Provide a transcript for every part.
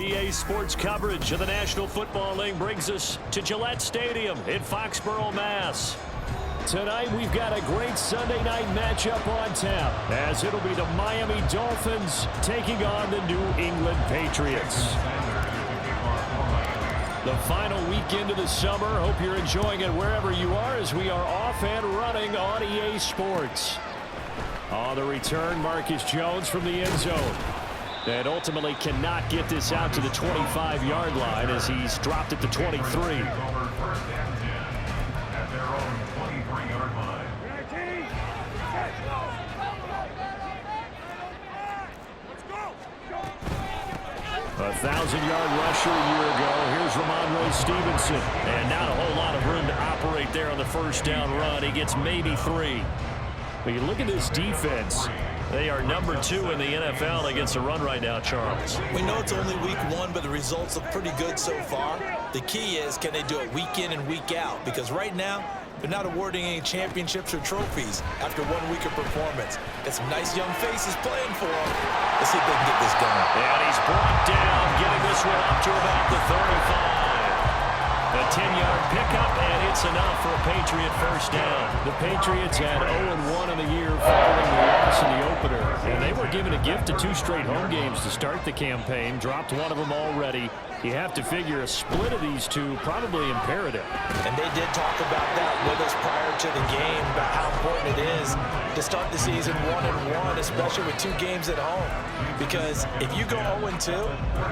EA Sports coverage of the National Football League brings us to Gillette Stadium in Foxborough, Mass. Tonight, we've got a great Sunday night matchup on tap, as it'll be the Miami Dolphins taking on the New England Patriots. The final weekend of the summer. Hope you're enjoying it wherever you are, as we are off and running on EA Sports. On the return, Marcus Jones from the end zone. And ultimately cannot get this out to the 25-yard line as he's dropped at the 23. A 1,000-yard rusher a year ago. Here's Ramondre Stevenson. And not a whole lot of room to operate there on the first down run. He gets maybe 3. But you look at this defense. They are number 2 in the NFL against the run right now, Charles. We know it's only week 1, but the results look pretty good so far. The key is, can they do it week in and week out? Because right now, they're not awarding any championships or trophies after 1 week of performance. Got some nice young faces playing for them. Let's see if they can get this done. And he's brought down, getting this one up to about the 35. A 10-yard pickup, and it's enough for a Patriot first down. The Patriots had 0-1 in the year following the loss in the opener. And they were given a gift of 2 straight home games to start the campaign. Dropped one of them already. You have to figure a split of these two probably imperative. And they did talk about that with us prior to the game, about how important it is to start the season 1-1, especially with 2 games at home. Because if you go 0-2,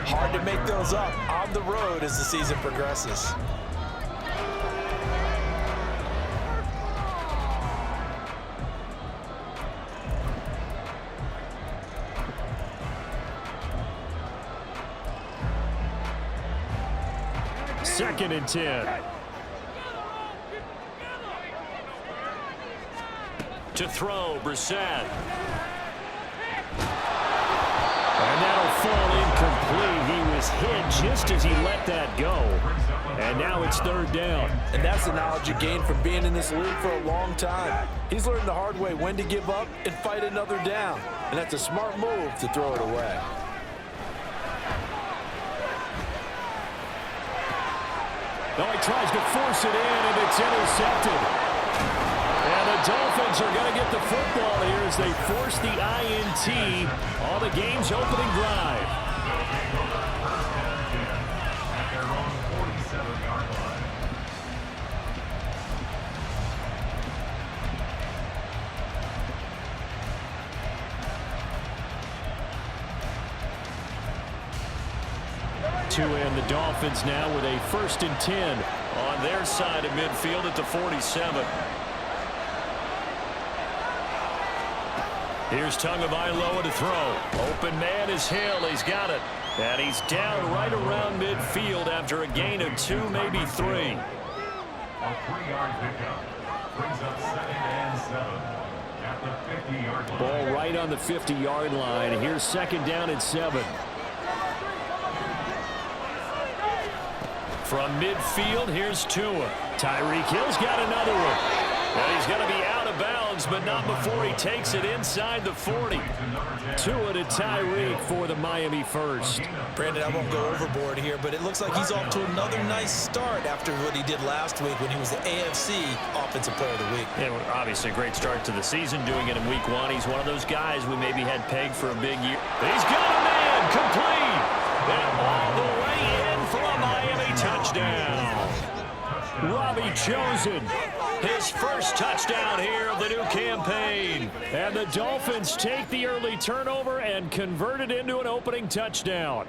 hard to make those up on the road as the season progresses. Second and 10. To throw, Brissett. And that'll fall incomplete. He was hit just as he let that go. And now it's 3rd down. And that's the knowledge you gain from being in this league for a long time. He's learned the hard way when to give up and fight another down. And that's a smart move to throw it away. No, he tries to force it in, and it's intercepted. And the Dolphins are going to get the football here as they force the INT on the game's opening drive. To end the Dolphins now with a 1st and 10 on their side of midfield at the 47. Here's Tagovailoa to throw. Open man is Hill. He's got it. And he's down right around midfield after a gain of 2, maybe 3. A 3-yard pickup brings up 2nd and 7 at the 50-yard line. Ball right on the 50-yard line. Here's 2nd down and 7. From midfield, here's Tua. Tyreek Hill's got another one. And he's going to be out of bounds, but not before he takes it inside the 40. Tua to Tyreek for the Miami first. Brandon, I won't go overboard here, but it looks like he's off to another nice start after what he did last week when he was the AFC Offensive Player of the Week. And obviously a great start to the season, doing it in week 1. He's one of those guys we maybe had pegged for a big year. He's got a man, complete. And all the way in for a Miami touchdown. Robbie Chosen, his first touchdown here of the new campaign. And the Dolphins take the early turnover and convert it into an opening touchdown.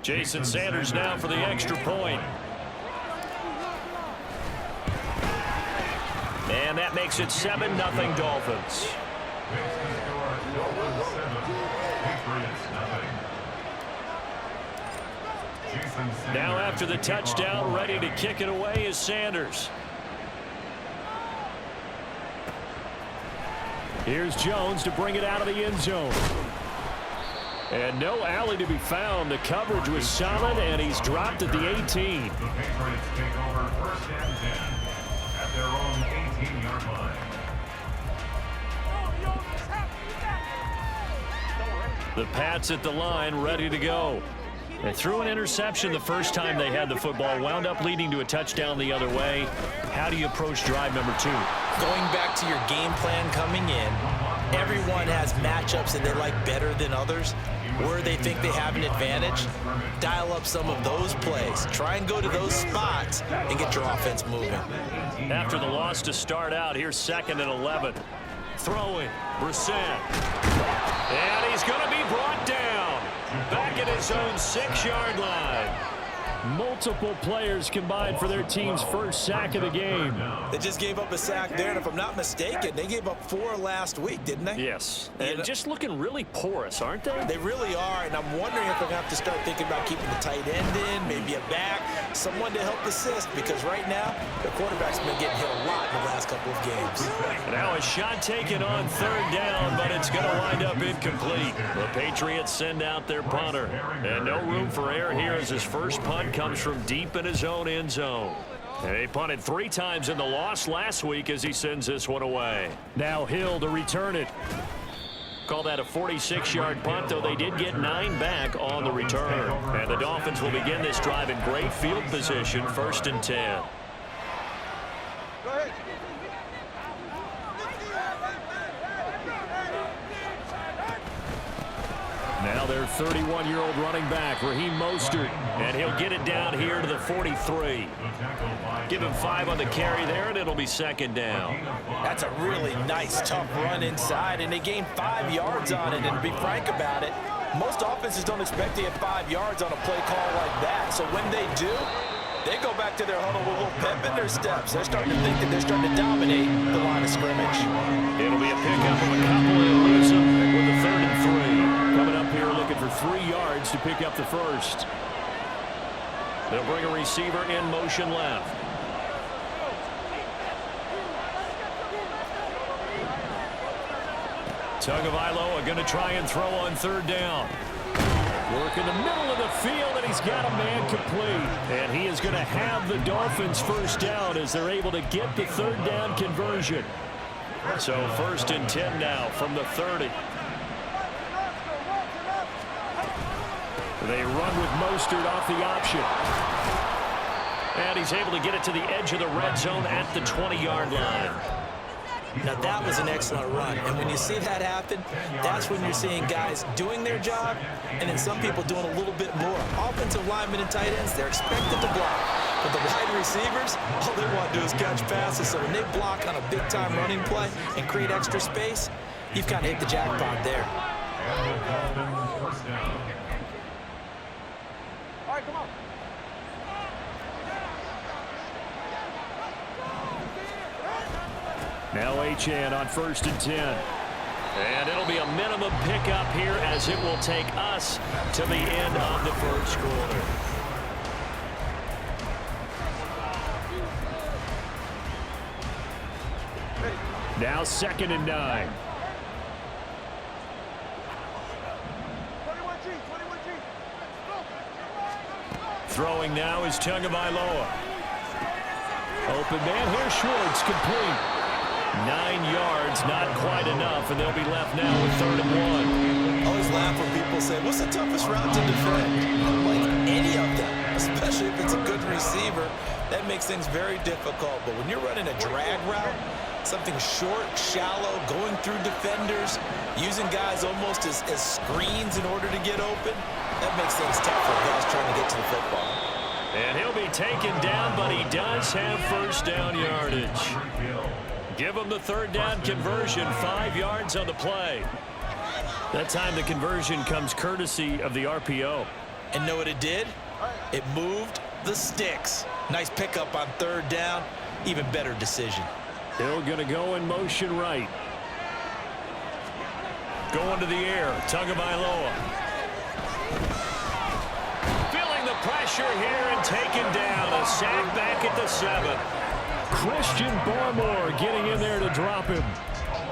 Jason Sanders now for the extra point. And that makes it 7-0 Dolphins. Now after the touchdown, ready to kick it away is Sanders. Here's Jones to bring it out of the end zone. And no alley to be found. The coverage was solid, and he's dropped at the 18. The Patriots take over 1st and 10 at their own 18-yard line. The Pats at the line, ready to go. They threw an interception the first time they had the football, wound up leading to a touchdown the other way. How do you approach drive number 2? Going back to your game plan coming in, everyone has matchups that they like better than others. Where they think they have an advantage, dial up some of those plays. Try and go to those spots and get your offense moving. After the loss to start out, here's 2nd and 11. Throwing, Brissett. And he's going to be brought down. Back at his own 6-yard line. Multiple players combined for their team's first sack of the game. They just gave up a sack there, and if I'm not mistaken, they gave up 4 last week, didn't they? Yes, and just looking really porous, aren't they? They really are, and I'm wondering if they're going to have to start thinking about keeping the tight end in, maybe a back, someone to help assist, because right now, the quarterback's been getting hit a lot in the last couple of games. Now a shot taken on 3rd down, but it's going to wind up incomplete. The Patriots send out their punter, and no room for error here as his first punt comes from deep in his own end zone. And he punted 3 times in the loss last week as he sends this one away. Now Hill to return it. Call that a 46-yard punt, though they did get 9 back on the return. And the Dolphins will begin this drive in great field position, 1st and 10. Go ahead. Now their 31-year-old running back, Raheem Mostert, and he'll get it down here to the 43. Give him 5 on the carry there, and it'll be 2nd down. That's a really nice, tough run inside, and they gained 5 yards on it. And to be frank about it, most offenses don't expect to get 5 yards on a play call like that. So when they do, they go back to their huddle with a little pep in their steps. They're starting to think that they're starting to dominate the line of scrimmage. It'll be a pickup of a couple and lose them with a 3rd and 3. Coming up here looking for 3 yards to pick up the first. They'll bring a receiver in motion left. Tagovailoa going to try and throw on 3rd down. Work in the middle of the field, and he's got a man complete. And he is going to have the Dolphins first down as they're able to get the 3rd down conversion. So 1st and 10 now from the 30. They run with Mostert off the option. And he's able to get it to the edge of the red zone at the 20-yard line. Now, that was an excellent run. And when you see that happen, that's when you're seeing guys doing their job and then some people doing a little bit more. Offensive linemen and tight ends, they're expected to block. But the wide receivers, all they want to do is catch passes. So when they block on a big-time running play and create extra space, you've kind of hit the jackpot there. All right, come on. Now Achane on 1st and 10. And it'll be a minimum pickup here as it will take us to the end of the first quarter. Now 2nd and 9. 21G, 21G. Throwing now is Tagovailoa. Open man here, Schwartz, complete. 9 yards, not quite enough, and they'll be left now with 3rd and 1. I always laugh when people say, what's the toughest route to defend? Like any of them, especially if it's a good receiver, that makes things very difficult. But when you're running a drag route, something short, shallow, going through defenders, using guys almost as screens in order to get open, that makes things tough for guys trying to get to the football. And he'll be taken down, but he does have first down yardage. Give him the 3rd down conversion, 5 yards on the play. That time the conversion comes courtesy of the RPO. And know what it did? It moved the sticks. Nice pickup on 3rd down. Even better decision. Hill going to go in motion right. Going to the air, Tagovailoa. Feeling the pressure here and taken down. A sack back at the 7. Christian Barmore getting in there to drop him.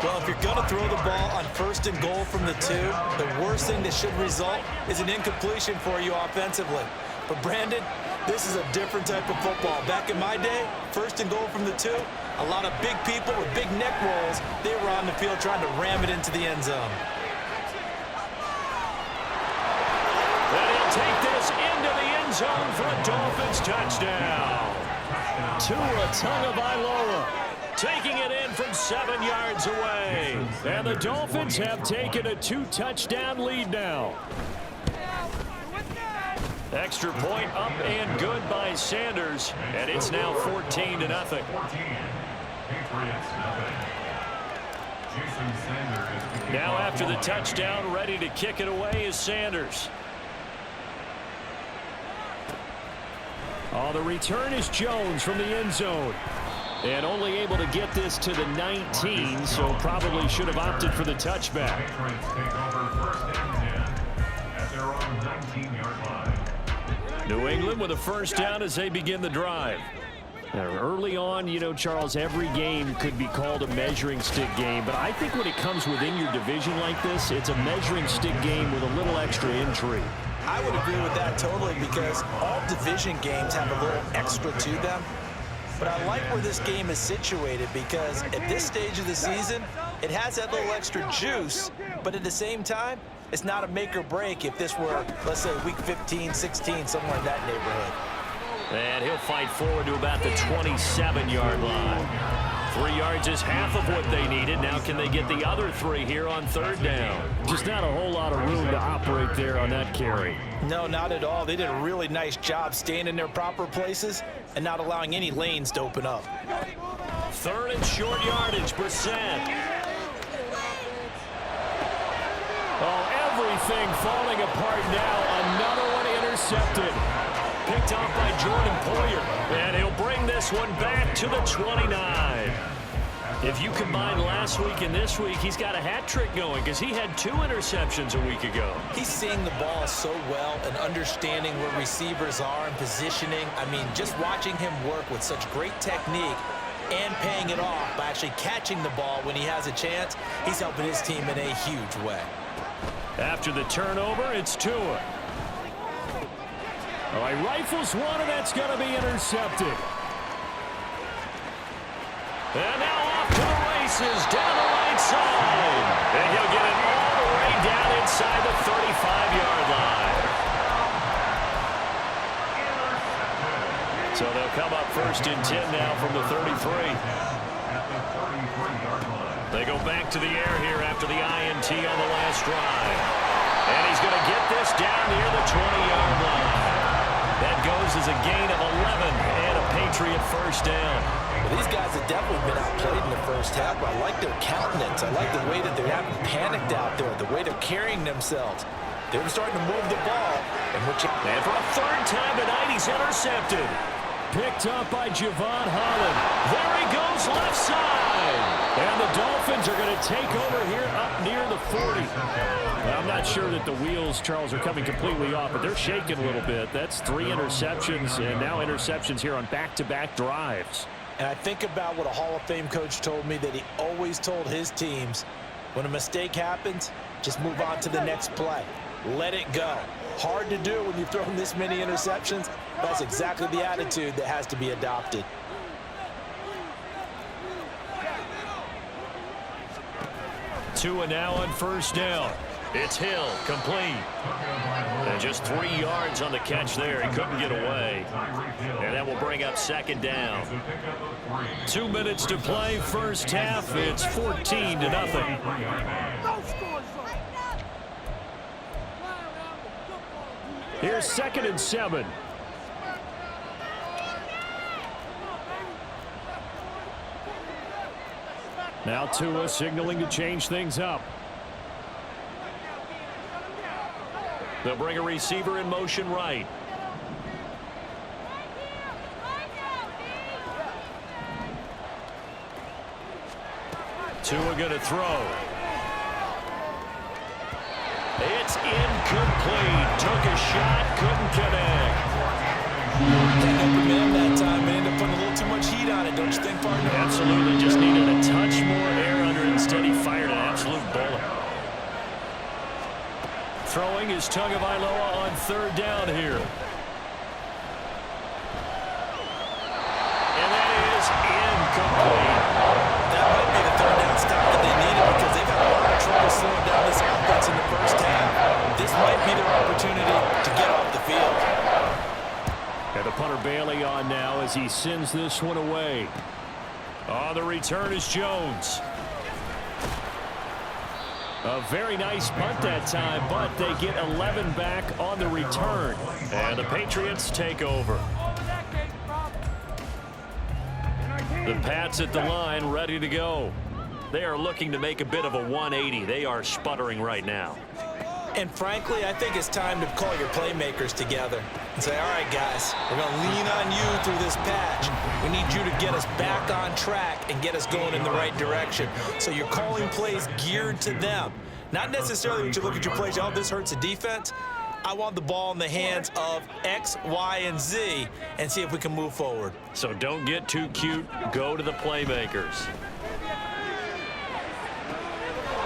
Well, if you're going to throw the ball on 1st and goal from the 2, the worst thing that should result is an incompletion for you offensively. But Brandon, this is a different type of football. Back in my day, 1st and goal from the 2, a lot of big people with big neck rolls, they were on the field trying to ram it into the end zone. he'll take this into the end zone for a Dolphins touchdown. Tua Tagovailoa taking it in from 7 yards away. And the Dolphins have taken a 2-touchdown lead now. Extra point up and good by Sanders. And it's now 14-0. Now after the touchdown, ready to kick it away is Sanders. Oh, the return is Jones from the end zone. And only able to get this to the 19, so probably should have opted for the touchback. Patriots take over first and 10 at their own 19-yard line. New England with a first down as they begin the drive. Now, early on, you know, Charles, every game could be called a measuring stick game, but I think when it comes within your division like this, it's a measuring stick game with a little extra intrigue. I would agree with that totally because all division games have a little extra to them. But I like where this game is situated because at this stage of the season, it has that little extra juice, but at the same time, it's not a make or break if this were, let's say, week 15, 16, somewhere in that neighborhood. And he'll fight forward to about the 27-yard line. 3 yards is half of what they needed. Now can they get the other 3 here on third down? Just not a whole lot of room to operate there on that carry. No, not at all. They did a really nice job staying in their proper places and not allowing any lanes to open up. Third and short yardage, Brissett. Oh, everything falling apart now. Another one intercepted. Picked off by Jordan Poyer. And he'll bring this one back to the 29. If you combine last week and this week, he's got a hat trick going because he had 2 interceptions a week ago. He's seeing the ball so well and understanding where receivers are and positioning. I mean, just watching him work with such great technique and paying it off by actually catching the ball when he has a chance, he's helping his team in a huge way. After the turnover, it's Tua. All right, rifles one, and that's going to be intercepted. And now off to the races, down the right side. And he'll get it all the way down inside the 35-yard line. So they'll come up first and 10 now from the 33. They go back to the air here after the INT on the last drive. And he's going to get this down near the 20-yard line. That goes as a gain of 11 and a Patriot first down. Well, these guys have definitely been outplayed in the first half. I like their countenance. I like the way that they haven't panicked out there, the way they're carrying themselves. They're starting to move the ball. And for a third time tonight, he's intercepted. Picked up by Javon Holland. There he goes left side. And the Dolphins are going to take over here up near the 40. I'm not sure that the wheels, Charles, are coming completely off, but they're shaking a little bit. That's 3 interceptions and now interceptions here on back-to-back drives. And I think about what a Hall of Fame coach told me that he always told his teams, when a mistake happens, just move on to the next play. Let it go. Hard to do when you've thrown this many interceptions. That's exactly the attitude that has to be adopted. Tua now on first down. It's Hill, complete. And just 3 yards on the catch there. He couldn't get away. And that will bring up second down. 2 minutes to play, first half. It's 14-0. Here's 2nd and 7. Now Tua signaling to change things up. They'll bring a receiver in motion right. Tua going to throw. It's incomplete. Took a shot, couldn't connect. That open man that time may end up putting a little too much heat on it, don't you think, partner? Absolutely. Just needed a touch more air under it. Instead, he fired an absolute bullet. Throwing is Tagovailoa on third down here. And that is incomplete. That might be the third down stop that they needed because they've had a lot of trouble slowing down this offense in the first half. This might be their opportunity to get off body on now as he sends this one away. On the return is Jones. A very nice punt that time, but they get 11 back on the return. And the Patriots take over. The Pats at the line, ready to go. They are looking to make a bit of a 180. They are sputtering right now. And frankly, I think it's time to call your playmakers together and say, all right, guys, we're going to lean on you through this patch. We need you to get us back on track and get us going in the right direction. So you're calling plays geared to them. Not necessarily when you look at your plays, oh, this hurts the defense. I want the ball in the hands of X, Y, and Z and see if we can move forward. So don't get too cute. Go to the playmakers.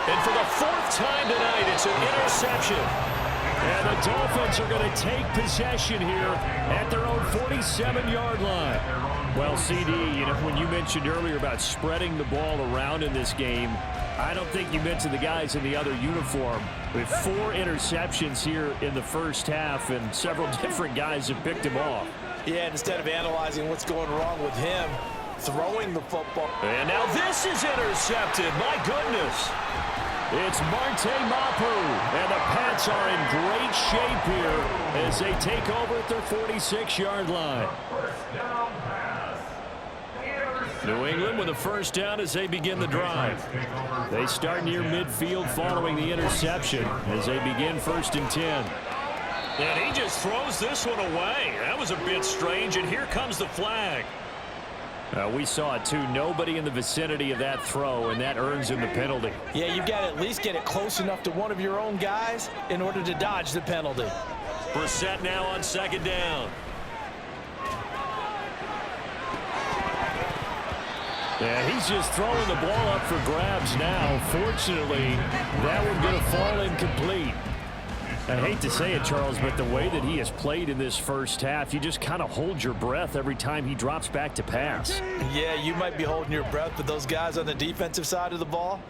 And for the fourth time tonight, it's an interception. And the Dolphins are going to take possession here at their own 47-yard line. Well, CD, you know, when you mentioned earlier about spreading the ball around in this game, I don't think you mentioned the guys in the other uniform. With 4 interceptions here in the first half, and several different guys have picked him off. Yeah, and instead of analyzing what's going wrong with him, throwing the football. And now this is intercepted. My goodness. It's Marte Mapu, and the Pats are in great shape here as they take over at their 46-yard line. New England with a first down as they begin the drive. They start near midfield following the interception as they begin 1st and 10. And he just throws this one away. That was a bit strange, and here comes the flag. We saw it too. Nobody in the vicinity of that throw, and that earns him the penalty. Yeah, you've got to at least get it close enough to one of your own guys in order to dodge the penalty. Brissett now on 2nd down. Yeah, he's just throwing the ball up for grabs now. Fortunately, that one going to fall incomplete. I hate to say it, Charles, but the way that he has played in this first half, you just kind of hold your breath every time he drops back to pass. Yeah, you might be holding your breath, but those guys on the defensive side of the ball,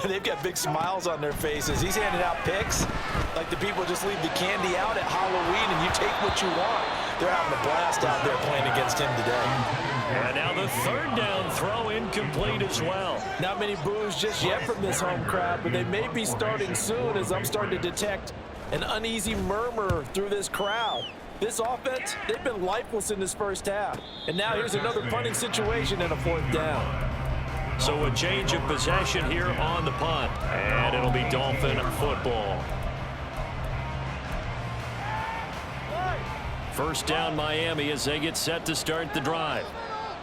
they've got big smiles on their faces. He's handing out picks like the people just leave the candy out at Halloween and you take what you want. They're having a blast out there playing against him today. And now the 3rd down throw incomplete as well. Not many boos just yet from this home crowd, but they may be starting soon as I'm starting to detect an uneasy murmur through this crowd. This offense, they've been lifeless in this first half. And now here's another punting situation and a 4th down. So a change of possession here on the punt. And it'll be Dolphin football. First down Miami as they get set to start the drive.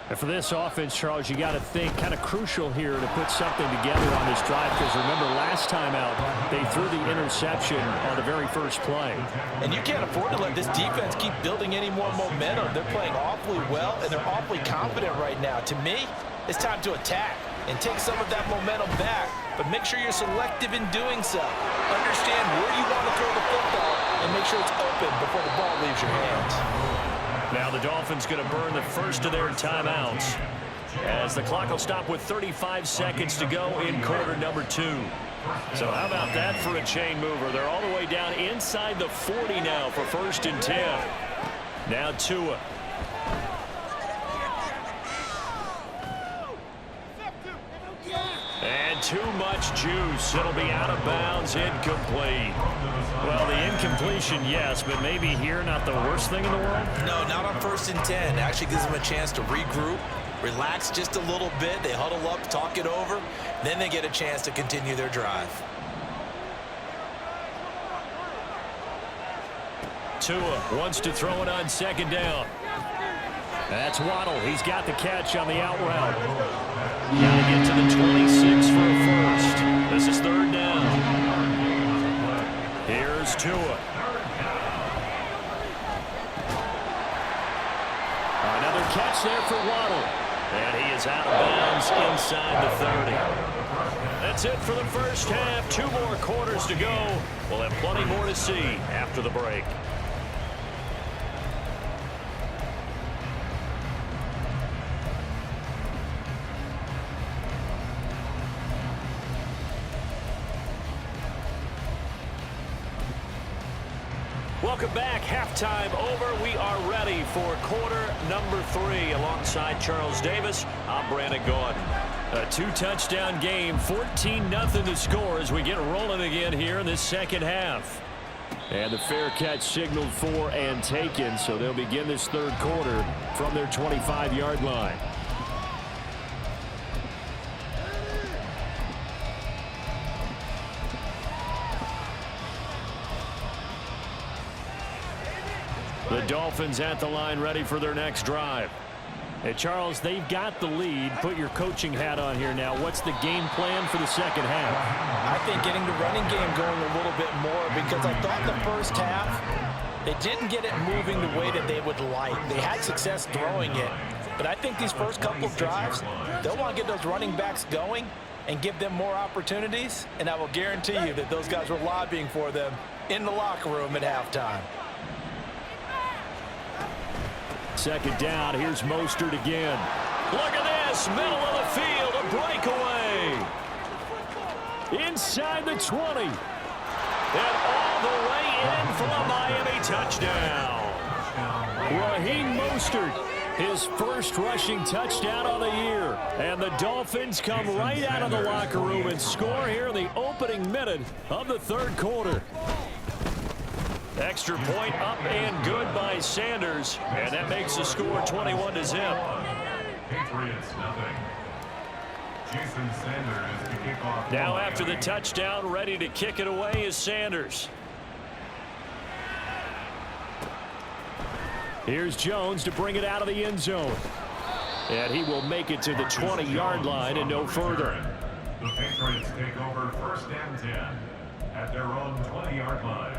And for this offense, Charles, you got to think kind of crucial here to put something together on this drive, because remember last time out they threw the interception on the very first play. And you can't afford to let this defense keep building any more momentum. They're playing awfully well and they're awfully confident right now. To me, it's time to attack and take some of that momentum back, but make sure you're selective in doing so. Understand where you want to throw the football and make sure it's open before the ball leaves your hands. Now the Dolphins going to burn the first of their timeouts as the clock will stop with 35 seconds to go in quarter number 2. So how about that for a chain mover? They're all the way down inside the 40 now for 1st and 10. Now Tua. And too much juice. It'll be out of bounds, incomplete. Well, the incompletion, yes, but maybe here not the worst thing in the world? No, not on 1st and 10. Actually gives them a chance to regroup, relax just a little bit. They huddle up, talk it over. Then they get a chance to continue their drive. Tua wants to throw it on 2nd down. That's Waddle. He's got the catch on the out route. Got to get to the 26 for a first. This is 3rd down. Here's Tua. Another catch there for Waddle. And he is out of bounds inside the 30. That's it for the first half. 2 more quarters to go. We'll have plenty more to see after the break. Welcome back. Halftime over. We are ready for quarter number 3. Alongside Charles Davis, I'm Brandon Gordon. A 2-touchdown game, 14-0 to score as we get rolling again here in this second half. And the fair catch signaled for and taken, so they'll begin this third quarter from their 25-yard line. The Dolphins at the line ready for their next drive. Hey, Charles, they've got the lead. Put your coaching hat on here now. What's the game plan for the second half? I think getting the running game going a little bit more, because I thought the first half they didn't get it moving the way that they would like. They had success throwing it, but I think these first couple of drives, they'll want to get those running backs going and give them more opportunities, and I will guarantee you that those guys were lobbying for them in the locker room at halftime. Second down, here's Mostert again. Look at this, middle of the field, a breakaway. Inside the 20. And all the way in for a Miami touchdown. Raheem Mostert, his first rushing touchdown of the year. And the Dolphins come right out of the locker room and score here in the opening minute of the third quarter. Extra point up and good by Sanders, and that makes the score 21-0. Patriots nothing. Jason Sanders to kick off. Now after the touchdown, ready to kick it away is Sanders. Here's Jones to bring it out of the end zone. And he will make it to the 20-yard line and no further. The Patriots take over 1st and 10 at their own 20-yard line.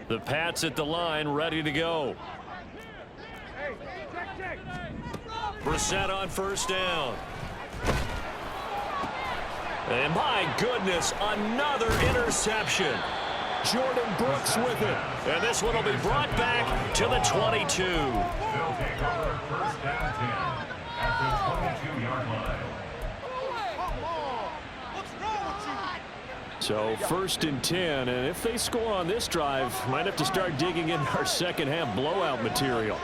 The Pats at the line, ready to go. Brissett on first down. And my goodness, another interception. Jordan Brooks with it. And this one will be brought back to the 22. They'll take over 1st and 10 at the 22-yard line. So 1st and 10, and if they score on this drive, might have to start digging in our second half blowout material.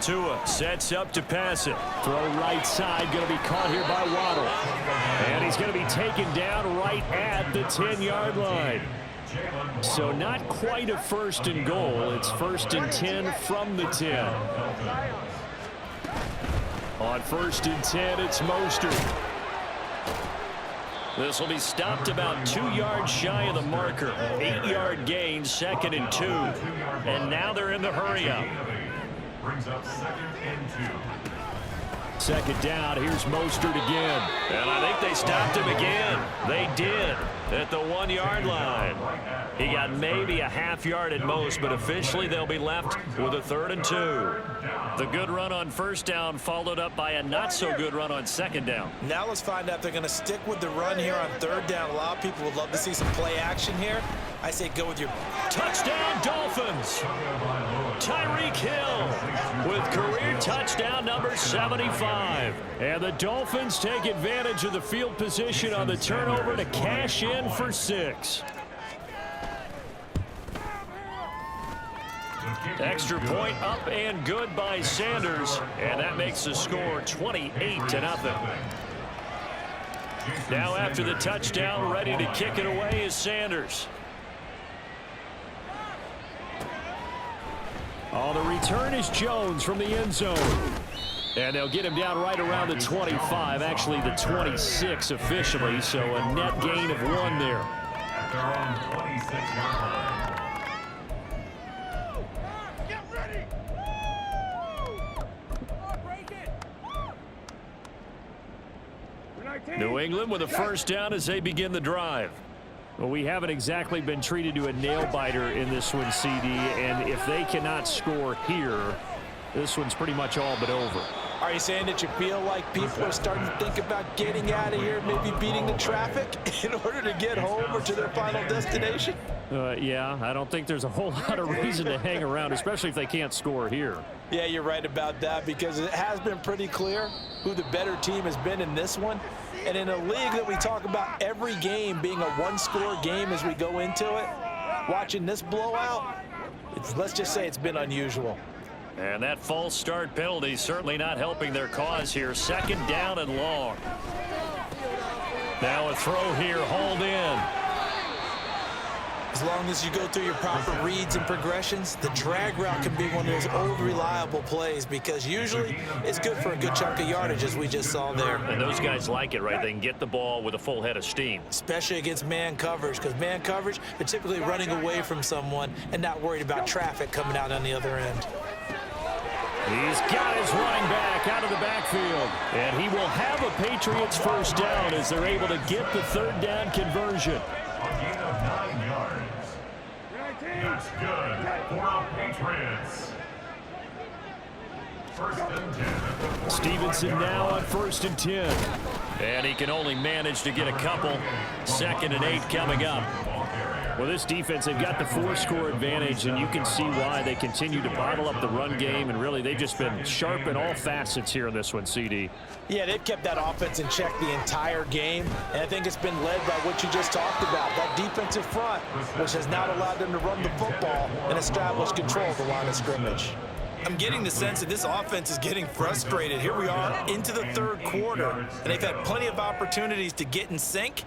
Tua sets up to pass it. Throw right side, going to be caught here by Waddle. And he's going to be taken down right at the 10-yard line. So not quite a 1st and goal. It's 1st and 10 from the 10. On 1st and 10, it's Mostert. This will be stopped about 2 yards shy of the marker. 8-yard gain, 2nd and 2. And now they're in the hurry up. Brings up 2nd and 2. Second down, here's Mostert again. And I think they stopped him again. They did at the 1-yard line. He got maybe a half yard at most, but officially they'll be left with a 3rd and 2. The good run on 1st down followed up by a not-so-good run on 2nd down. Now let's find out if they're going to stick with the run here on 3rd down. A lot of people would love to see some play action here. I say go with your touchdown Dolphins. Tyreek Hill with career touchdown number 75. And the Dolphins take advantage of the field position on the turnover to cash in for 6. Extra point up and good by Sanders, and that makes the score 28-0. Now after the touchdown, ready to kick it away is Sanders. Oh, the return is Jones from the end zone. And they'll get him down right around the 25, actually the 26 officially, so a net gain of 1 there. At their own 26-yard line. New England with a 1st down as they begin the drive. Well, we haven't exactly been treated to a nail-biter in this one, CD, and if they cannot score here, this one's pretty much all but over. Are you saying that you feel like people are starting to think about getting out of here, maybe beating the traffic in order to get home or to their final destination? Yeah, I don't think there's a whole lot of reason to hang around, especially if they can't score here. Yeah, you're right about that, because it has been pretty clear who the better team has been in this one. And in a league that we talk about every game being a one-score game as we go into it, watching this blowout, let's just say it's been unusual. And that false start penalty certainly not helping their cause here. 2nd down and long. Now a throw here, hauled in. As long as you go through your proper reads and progressions, the drag route can be one of those old reliable plays because usually it's good for a good chunk of yardage as we just saw there. And those guys like it, right? They can get the ball with a full head of steam. Especially against man coverage, because man coverage, they're typically running away from someone and not worried about traffic coming out on the other end. He's got his running back out of the backfield. And he will have a Patriots first down as they're able to get the 3rd down conversion. A gain of 9 yards. That's good for the Patriots. 1st and 10. Stevenson now on 1st and 10. And he can only manage to get a couple. 2nd and 8 coming up. Well, this defense, they've got the 4-score advantage, and you can see why they continue to bottle up the run game, and really they've just been sharp in all facets here in this one, CD. Yeah, they've kept that offense in check the entire game, and I think it's been led by what you just talked about, that defensive front, which has now allowed them to run the football and establish control of the line of scrimmage. I'm getting the sense that this offense is getting frustrated. Here we are into the 3rd quarter, and they've had plenty of opportunities to get in sync.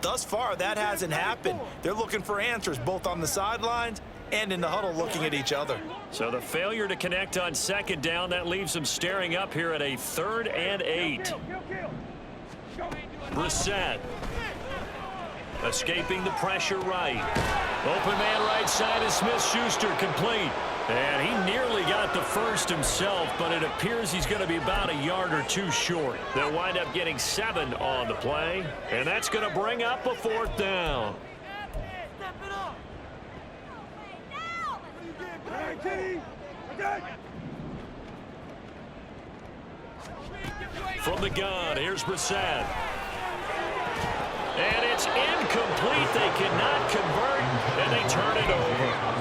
Thus far, that hasn't happened. They're looking for answers both on the sidelines and in the huddle looking at each other. So the failure to connect on 2nd down, that leaves them staring up here at a 3rd and 8. Brissett escaping the pressure right. Open man right side is Smith-Schuster, complete. And he nearly got the first himself, but it appears he's going to be about a yard or 2 short. They'll wind up getting 7 on the play, and that's going to bring up a 4th down. From the gun, here's Brissett. And it's incomplete. They cannot convert, and they turn it over.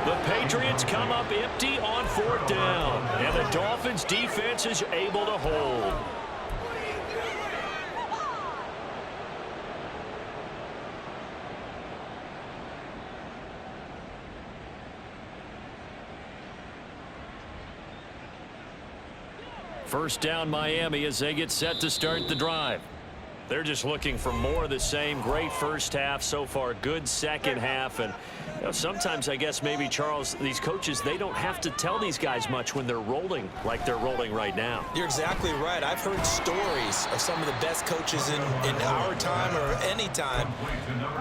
The Patriots come up empty on 4th down, and the Dolphins defense is able to hold. First down Miami as they get set to start the drive. They're just looking for more of the same. Great first half so far, good second half, and sometimes I guess maybe, Charles, these coaches, they don't have to tell these guys much when they're rolling like they're rolling right now. You're exactly right. I've heard stories of some of the best coaches in our time or any time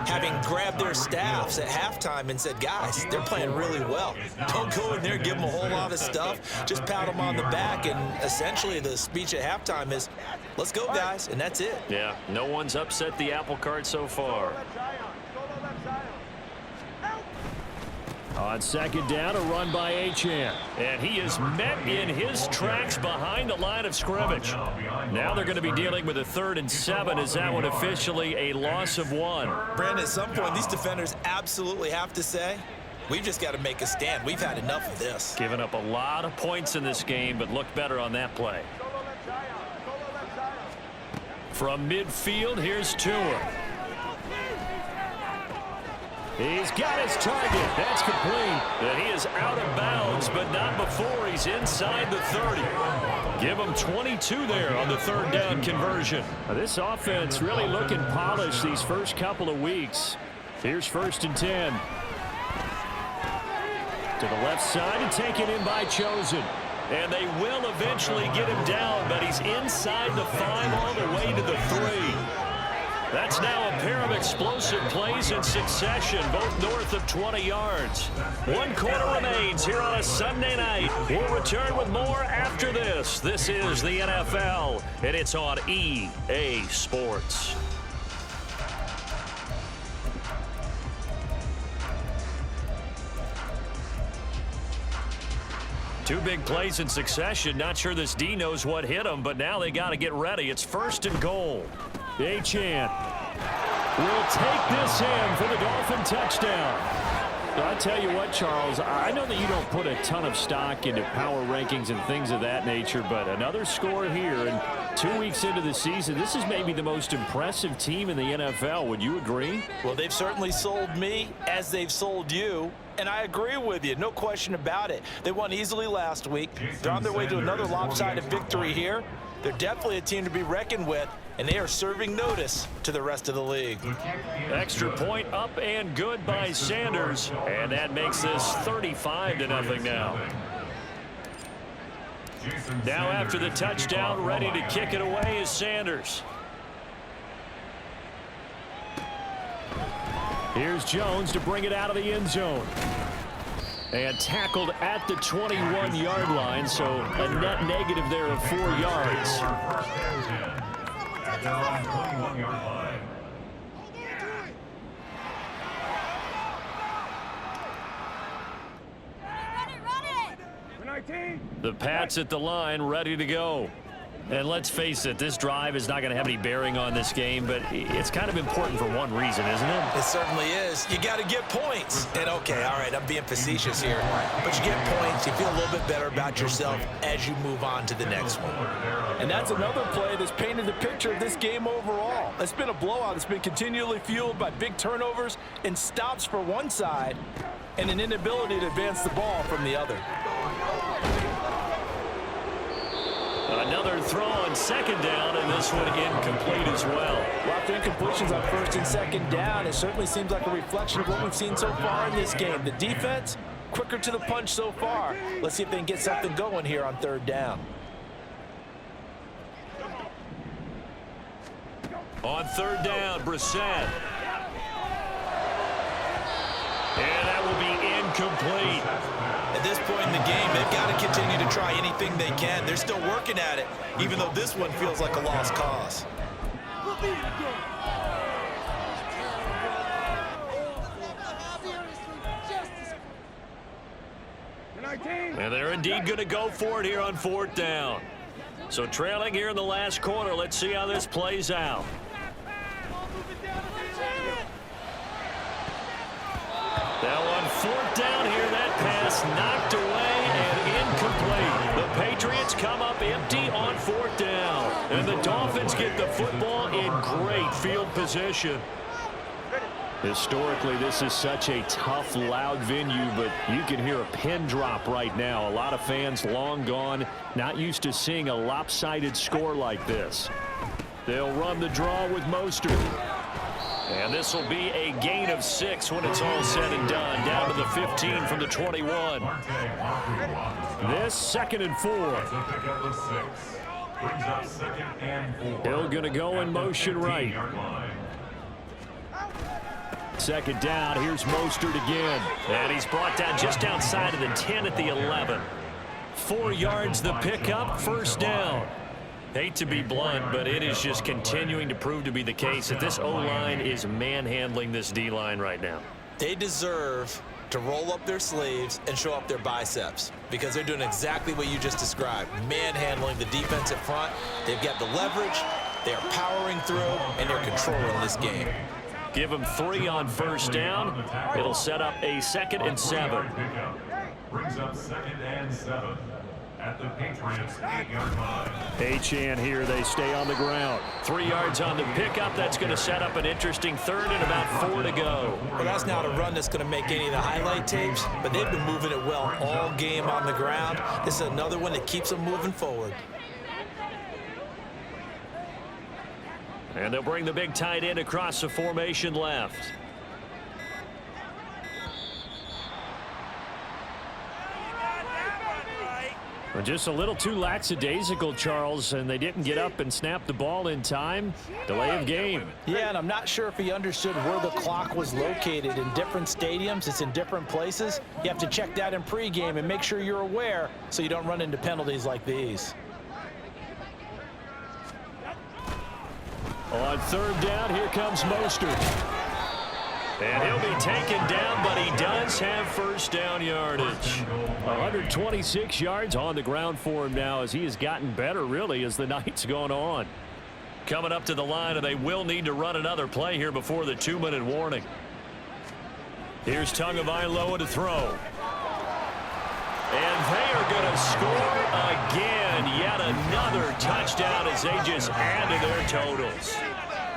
having grabbed their staffs at halftime and said, guys, they're playing really well. Don't go in there and give them a whole lot of stuff. Just pat them on the back, and essentially the speech at halftime is, let's go, guys, and that's it. Yeah, no one's upset the apple cart so far. On 2nd down, a run by Achane. And he is met in his tracks behind the line of scrimmage. Now they're going to be dealing with a 3rd and 7 as that one officially a loss of 1. Brandon, at some point, these defenders absolutely have to say, we've just got to make a stand. We've had enough of this. Giving up a lot of points in this game, but look better on that play. From midfield, here's Tua. He's got his target. That's complete. And he is out of bounds, but not before he's inside the 30. Give him 22 there on the 3rd down conversion. This offense really looking polished these first couple of weeks. Here's 1st and 10. To the left side and taken in by Chosen. And they will eventually get him down, but he's inside the 5 all the way to the 3. That's now a pair of explosive plays in succession, both north of 20 yards. 1 quarter remains here on a Sunday night. We'll return with more after this. This is the NFL, and it's on EA Sports. Two big plays in succession. Not sure this D knows what hit him, but now they got to get ready. It's 1st and goal. Achane will take this in for the Dolphin touchdown. I tell you what, Charles, I know that you don't put a ton of stock into power rankings and things of that nature, but another score here, and 2 weeks into the season, this is maybe the most impressive team in the NFL. Would you agree? Well, they've certainly sold me as they've sold you. And I agree with you, no question about it. They won easily last week. They're on their way to another lopsided victory here. They're definitely a team to be reckoned with, and they are serving notice to the rest of the league. Extra point up and good by Sanders, and that makes this 35-0 now. Now after the touchdown, ready to kick it away is Sanders. Here's Jones to bring it out of the end zone. And tackled at the 21-yard line, so a net negative there of 4 yards. At their own 21-yard line. The Pats at the line, ready to go. And let's face it, this drive is not going to have any bearing on this game, but it's kind of important for one reason, isn't it? It certainly is. You got to get points. And, okay, all right, I'm being facetious here. But you get points, you feel a little bit better about yourself as you move on to the next one. And that's another play that's painted the picture of this game overall. It's been a blowout. It's been continually fueled by big turnovers and stops for one side and an inability to advance the ball from the other. Another throw on second down, and this one incomplete as well. Lots of incompletions on first and second down. It certainly seems like a reflection of what we've seen so far in this game. The defense, quicker to the punch so far. Let's see if they can get something going here on third down. On third down, Brissett. And that will be incomplete. At this point in the game, they've got to continue to try anything they can. They're still working at it, even though this one feels like a lost cause. And they're indeed going to go for it here on fourth down. So trailing here in the last quarter. Let's see how this plays out. Now on fourth down here, that pass knocked away and incomplete. The Patriots come up empty on fourth down. And the Dolphins get the football in great field position. Historically, this is such a tough, loud venue, but you can hear a pin drop right now. A lot of fans long gone, not used to seeing a lopsided score like this. They'll run the draw with Mostert. And this will be a gain of 6 when it's all said and done. Down to the 15 from the 21. This 2nd and 4. Hill going to go in motion right. Second down, here's Mostert again. And he's brought down just outside of the 10 at the 11. 4 yards the pickup, first down. Hate to be blunt, but it is just continuing to prove to be the case that this O-line is manhandling this D-line right now. They deserve to roll up their sleeves and show up their biceps because they're doing exactly what you just described, manhandling the defensive front. They've got the leverage, they are powering through, and they're controlling this game. Give them 3 on first down. It'll set up a 2nd and 7. Brings up 2nd and 7. At the Patriots 8-yard line. Achane here, they stay on the ground. 3 yards on the pickup. That's going to set up an interesting 3rd and about 4 to go. Well, that's not a run that's going to make any of the highlight tapes, but they've been moving it well all game on the ground. This is another one that keeps them moving forward. And they'll bring the big tight end across the formation left. Just a little too lackadaisical, Charles, and they didn't get up and snap the ball in time. Delay of game. Yeah, and I'm not sure if he understood where the clock was located. In different stadiums, it's in different places. You have to check that in pregame and make sure you're aware so you don't run into penalties like these. On third down, here comes Mostert. And he'll be taken down, but he does have first down yardage. 126 yards on the ground for him now as he has gotten better, really, as the night's gone on. Coming up to the line, and they will need to run another play here before the 2-minute warning. Here's Tagovailoa to throw. And they are going to score again, yet another touchdown as they just added their totals.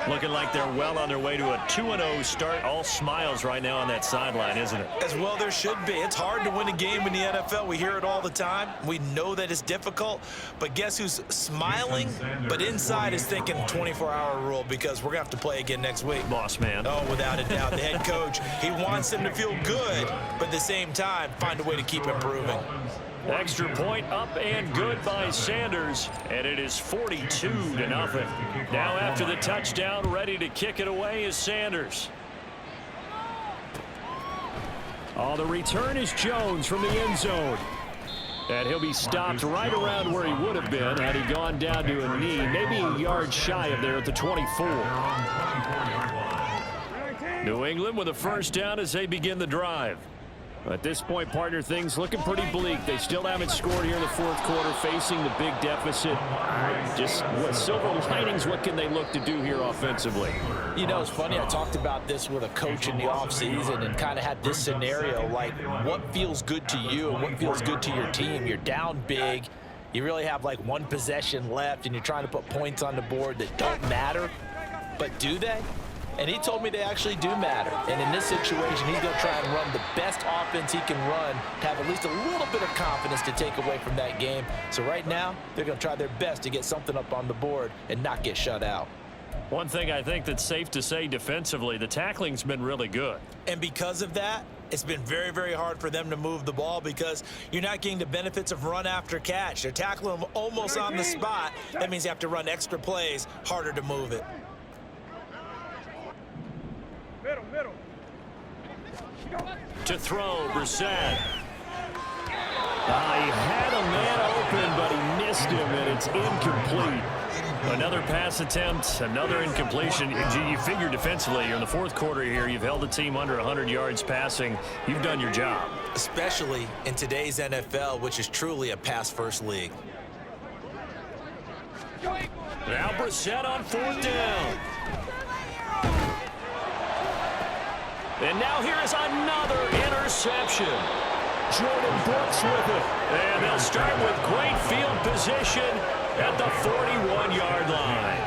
Looking like they're well on their way to a 2-0 start. All smiles right now on that sideline, isn't it? As well there should be. It's hard to win a game in the NFL. We hear it all the time. We know that it's difficult. But guess who's smiling? But inside is thinking 24-hour rule, because we're going to have to play again next week. Boss man. Oh, without a doubt. The head coach, he wants them to feel good, but at the same time, find a way to keep improving. Extra point up and good by Sanders, and it is 42-0. Now after the touchdown, ready to kick it away is Sanders. Oh, the return is Jones from the end zone. And he'll be stopped right around where he would have been had he gone down to a knee, maybe a yard shy of there at the 24. New England with a first down as they begin the drive. At this point, partner, things looking pretty bleak. They still haven't scored here in the fourth quarter, facing the big deficit. Just what silver linings, what can they look to do here offensively? You know, it's funny. I talked about this with a coach in the offseason and kind of had this scenario, like what feels good to you and what feels good to your team. You're down big. You really have like one possession left, and you're trying to put points on the board that don't matter. But do they? And he told me they actually do matter. And in this situation, he's going to try and run the best offense he can run to have at least a little bit of confidence to take away from that game. So right now, they're going to try their best to get something up on the board and not get shut out. One thing I think that's safe to say defensively, the tackling's been really good. And because of that, it's been very, very hard for them to move the ball, because you're not getting the benefits of run after catch. They're tackling them almost on the spot. That means you have to run extra plays, harder to move it. Middle. To throw, Brissett. He had a man open, but he missed him, and it's incomplete. Another pass attempt, another incompletion. You figure defensively, you're in the fourth quarter here. You've held the team under 100 yards passing. You've done your job. Especially in today's NFL, which is truly a pass-first league. Now Brissett on fourth down. And now here is another interception. Jordan Brooks with it. And they'll start with great field position at the 41-yard line.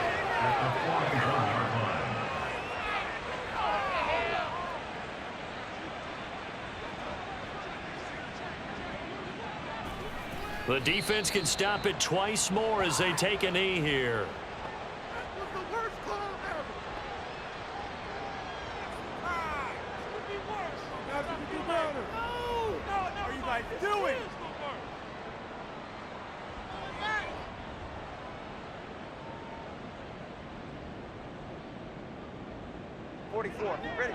The defense can stop it twice more as they take a knee here. Doing. 44. Ready.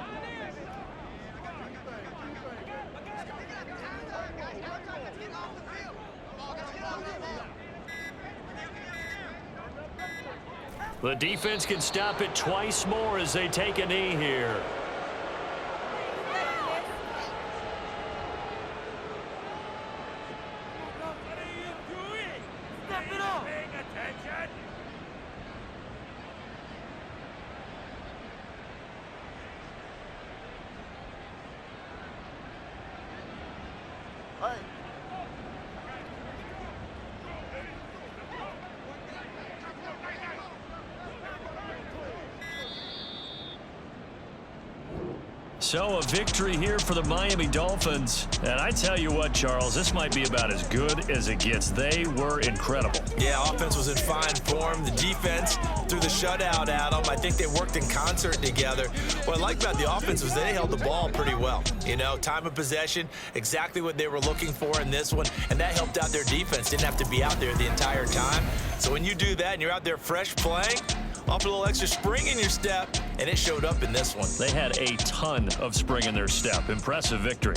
The defense can stop it twice more as they take a knee here. So a victory here for the Miami Dolphins. And I tell you what, Charles, this might be about as good as it gets. They were incredible. Yeah, offense was in fine form. The defense threw the shutout at them. I think they worked in concert together. What I like about the offense was they held the ball pretty well. You know, time of possession, exactly what they were looking for in this one. And that helped out their defense. Didn't have to be out there the entire time. So when you do that and you're out there fresh playing, off a little extra spring in your step, and it showed up in this one. They had a ton of spring in their step. Impressive victory.